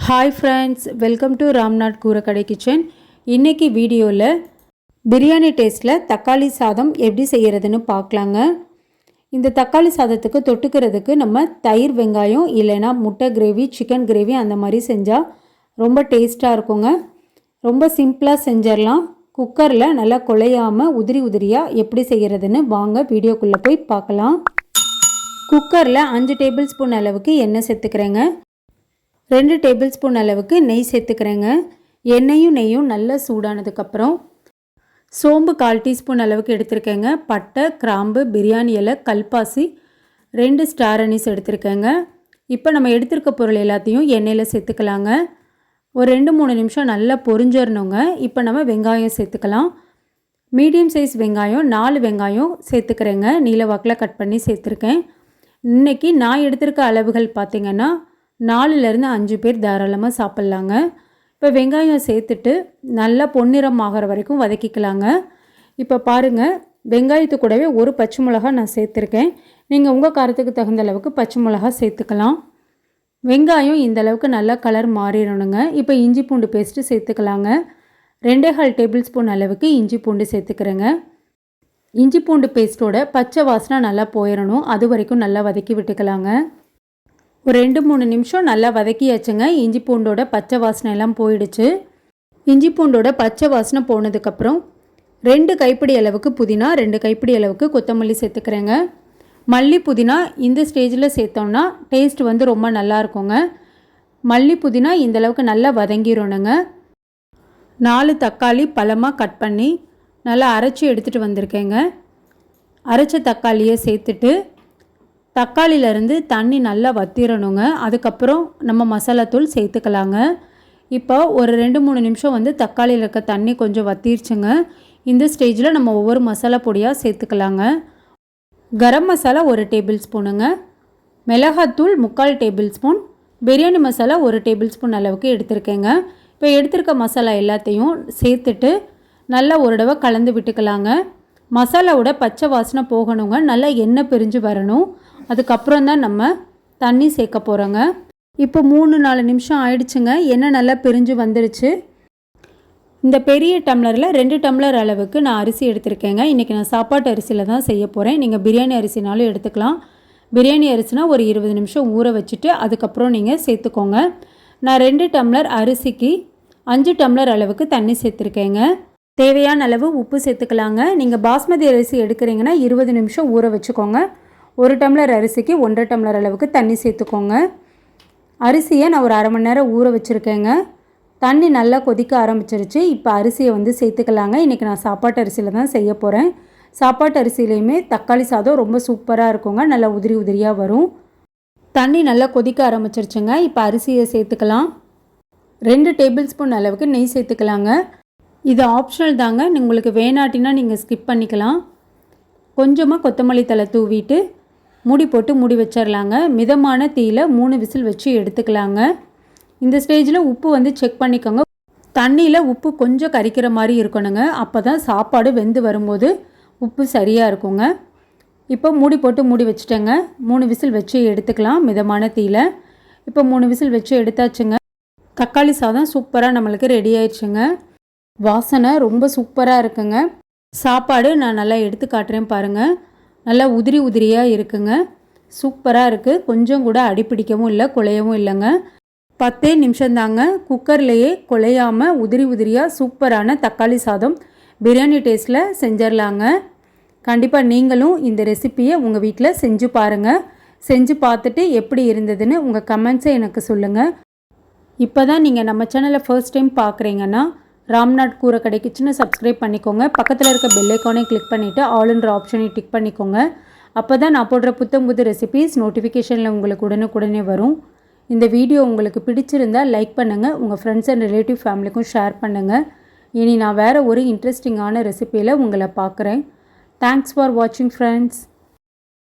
Hi friends, welcome to Ramnath கூரக்கடை kitchen. இன்றைக்கி வீடியோவில் பிரியாணி டேஸ்ட்டில் தக்காளி சாதம் எப்படி செய்கிறதுன்னு பார்க்கலாங்க. இந்த தக்காளி சாதத்துக்கு தொட்டுக்கிறதுக்கு நம்ம தயிர் வெங்காயம் இல்லைனா முட்டை கிரேவி, சிக்கன் கிரேவி அந்த மாதிரி செஞ்சால் ரொம்ப டேஸ்ட்டாக இருக்குங்க. ரொம்ப சிம்பிளாக செஞ்சிடலாம். குக்கரில் நல்லா குழையாமல் உதிரி உதிரியாக எப்படி செய்கிறதுன்னு வாங்க வீடியோக்குள்ளே போய் பார்க்கலாம். குக்கரில் 5 டேபிள் ஸ்பூன் அளவுக்கு எண்ணெய் சேர்த்துக்கிறேங்க. 2 டேபிள் ஸ்பூன் அளவுக்கு நெய் சேர்த்துக்கிறேங்க. நெய்யும் நல்லா சூடானதுக்கப்புறம் சோம்பு 1/4 டீஸ்பூன் அளவுக்கு எடுத்துருக்கேங்க. பட்டை, கிராம்பு, பிரியாணி இலை, கல்பாசி, 2 ஸ்டார் அனீஸ் எடுத்துருக்கேங்க. இப்போ நம்ம எடுத்துருக்க பொருள் எல்லாத்தையும் எண்ணெயில் சேர்த்துக்கலாங்க. ஒரு 2-3 நிமிஷம் நல்லா பொரிஞ்சிடணுங்க. இப்போ நம்ம வெங்காயம் சேர்த்துக்கலாம். மீடியம் சைஸ் வெங்காயம் 4 வெங்காயம் சேர்த்துக்கிறேங்க. நீல வாக்கில் கட் பண்ணி சேர்த்துருக்கேன். இன்றைக்கி நான் எடுத்திருக்க அளவுகள் பார்த்திங்கன்னா 4லேருந்து 5 பேர் தாராளமாக சாப்பிட்லாங்க. இப்போ வெங்காயம் சேர்த்துட்டு நல்லா பொன்னிறம் ஆகிற வரைக்கும் வதக்கிக்கலாங்க. இப்போ பாருங்கள், வெங்காயத்து கூடவே ஒரு பச்சை மிளகா நான் சேர்த்துருக்கேன். நீங்கள் உங்கள் காரத்துக்கு தகுந்த அளவுக்கு பச்சை மிளகா சேர்த்துக்கலாம். வெங்காயம் இந்த அளவுக்கு நல்லா கலர் மாறிடணுங்க. இப்போ இஞ்சி பூண்டு பேஸ்ட்டு சேர்த்துக்கலாங்க. 2.5 டேபிள் ஸ்பூன் அளவுக்கு இஞ்சி பூண்டு சேர்த்துக்கிறேங்க. இஞ்சி பூண்டு பேஸ்ட்டோட பச்சை வாசனை நல்லா போயிடணும். அது வரைக்கும் நல்லா வதக்கி விட்டுக்கலாங்க. ஒரு 2-3 நிமிஷம் நல்லா வதக்கியாச்சுங்க. இஞ்சி பூண்டோட பச்சை வாசனை எல்லாம் போயிடுச்சு. இஞ்சி பூண்டோட பச்சை வாசனை போனதுக்கப்புறம் 2 கைப்பிடி அளவுக்கு புதினா, 2 கைப்பிடி அளவுக்கு கொத்தமல்லி சேர்த்துக்கிறேங்க. மல்லி புதினா இந்த ஸ்டேஜில் சேர்த்தோம்னா டேஸ்ட் வந்து ரொம்ப நல்லா இருக்குங்க. மல்லி புதினா இந்த அளவுக்கு நல்லா வதங்கிடணுங்க. 4 தக்காளி பழமாக கட் பண்ணி நல்லா அரைச்சி எடுத்துகிட்டு வந்திருக்கேங்க. அரைச்ச தக்காளியை சேர்த்துட்டு தக்காளியிலேருந்து தண்ணி நல்லா வற்றிடணுங்க. அதுக்கப்புறம் நம்ம மசாலாத்தூள் சேர்த்துக்கலாங்க. இப்போ ஒரு 2-3 நிமிஷம் வந்து தக்காளியில் இருக்க தண்ணி கொஞ்சம் வற்றிருச்சுங்க. இந்த ஸ்டேஜில் நம்ம ஒவ்வொரு மசாலா பொடியாக சேர்த்துக்கலாங்க. கரம் மசாலா 1 டேபிள் ஸ்பூனுங்க, மிளகாத்தூள் 3/4 table spoon, biryani masala 1 table spoon அளவுக்கு எடுத்துருக்கேங்க. இப்போ எடுத்துருக்க மசாலா எல்லாத்தையும் சேர்த்துட்டு நல்லா ஒரு தடவை கலந்து விட்டுக்கலாங்க. மசாலாவோட பச்சை வாசனை போகணுங்க. நல்லா எண்ணெய் பிரிஞ்சு வரணும். அதுக்கப்புறம் தான் நம்ம தண்ணி சேர்க்க போகிறோங்க. இப்போ 3-4 நிமிஷம் ஆயிடுச்சுங்க. எண்ணெய் நல்லா பிரிஞ்சு வந்துடுச்சு. இந்த பெரிய டம்ளரில் 2 டம்ளர் அளவுக்கு நான் அரிசி எடுத்திருக்கேங்க. இன்றைக்கி நான் சாப்பாட்டு அரிசியில் தான் செய்ய போகிறேன். நீங்கள் பிரியாணி அரிசினாலும் எடுத்துக்கலாம். பிரியாணி அரிசினா ஒரு 20 நிமிஷம் ஊற வச்சுட்டு அதுக்கப்புறம் நீங்கள் சேர்த்துக்கோங்க. நான் 2 டம்ளர் அரிசிக்கு 5 டம்ளர் அளவுக்கு தண்ணி சேர்த்துருக்கேங்க. தேவையான அளவு உப்பு சேர்த்துக்கலாங்க. நீங்கள் பாஸ்மதி அரிசி எடுக்கிறீங்கன்னா 20 நிமிஷம் ஊற வச்சுக்கோங்க. 1 டம்ளர் அரிசிக்கு 1.5 டம்ளர் அளவுக்கு தண்ணி சேர்த்துக்கோங்க. அரிசியை நான் ஒரு 1/2 மணி நேரம் ஊற வச்சுருக்கேங்க. தண்ணி நல்லா கொதிக்க ஆரம்பிச்சிருச்சு. இப்போ அரிசியை வந்து சேர்த்துக்கலாங்க. இன்றைக்கி நான் சாப்பாட்டு அரிசியில் தான் செய்ய போகிறேன். சாப்பாட்டு அரிசியிலையுமே தக்காளி சாதம் ரொம்ப சூப்பராக இருக்குங்க. நல்லா உதிரி உதிரியாக வரும். தண்ணி நல்லா கொதிக்க ஆரம்பிச்சிருச்சுங்க. இப்போ அரிசியை சேர்த்துக்கலாம். 2 டேபிள் ஸ்பூன் அளவுக்கு நெய் சேர்த்துக்கலாங்க. இது ஆப்ஷனல் தாங்க. உங்களுக்கு வேணாட்டினா நீங்கள் ஸ்கிப் பண்ணிக்கலாம். கொஞ்சமாக கொத்தமல்லி தழை தூவிட்டு மூடி போட்டு மூடி வச்சிடலாங்க. மிதமான தீயில் 3 விசில் வச்சு எடுத்துக்கலாங்க. இந்த ஸ்டேஜில் உப்பு வந்து செக் பண்ணிக்கோங்க. தண்ணியில் உப்பு கொஞ்சம் கரிக்கிற மாதிரி இருக்கணுங்க. அப்போ தான் சாப்பாடு வெந்து வரும்போது உப்பு சரியாக இருக்குங்க. இப்போ மூடி போட்டு மூடி வச்சுட்டேங்க. 3 விசில் வச்சு எடுத்துக்கலாம் மிதமான தீயில். இப்போ 3 விசில் வச்சு எடுத்தாச்சுங்க. தக்காளி சாதம் சூப்பராக நம்மளுக்கு ரெடி ஆயிடுச்சுங்க. வாசனை ரொம்ப சூப்பராக இருக்குங்க. சாப்பாடு நான் நல்லா எடுத்து காட்டுறேன் பாருங்கள். நல்லா உதிரி உதிரியாக இருக்குங்க. சூப்பராக இருக்குது. கொஞ்சம் கூட அடிப்பிடிக்கவும் இல்லை, குழையவும் இல்லைங்க. 10 நிமிஷம் தாங்க. குக்கர்லேயே குழையாமல் உதிரி உதிரியாக சூப்பரான தக்காளி சாதம் பிரியாணி டேஸ்ட்டில் செஞ்சிடலாங்க. கண்டிப்பாக நீங்களும் இந்த ரெசிப்பியை உங்கள் வீட்டில் செஞ்சு பாருங்கள். செஞ்சு பார்த்துட்டு எப்படி இருந்ததுன்னு உங்கள் கமெண்ட்ஸை எனக்கு சொல்லுங்கள். இப்போ தான் நீங்கள் நம்ம சேனலை ஃபர்ஸ்ட் டைம் பார்க்குறீங்கன்னா ராம்நாத் கூரக்கடை கிச்சனை சப்ஸ்கிரைப் பண்ணிக்கோங்க. பக்கத்தில் இருக்க பெல் ஐக்கானை கிளிக் பண்ணிவிட்டு ஆல்ன்ற ஆப்ஷனை டிக் பண்ணிக்கோங்க. அப்போ தான் நான் போடுற புது ரெசிபீஸ் நோட்டிஃபிகேஷனில் உங்களுக்கு உடனுக்குடனே வரும். இந்த வீடியோ உங்களுக்கு பிடிச்சிருந்தால் லைக் பண்ணுங்கள். உங்கள் ஃப்ரெண்ட்ஸ் அண்ட் ரிலேட்டிவ் ஃபேமிலிக்கும் ஷேர் பண்ணுங்கள். இனி நான் வேறு ஒரு இன்ட்ரெஸ்டிங்கான ரெசிப்பியில் உங்களை பார்க்குறேன். தேங்க்ஸ் ஃபார் வாட்சிங் ஃப்ரெண்ட்ஸ்.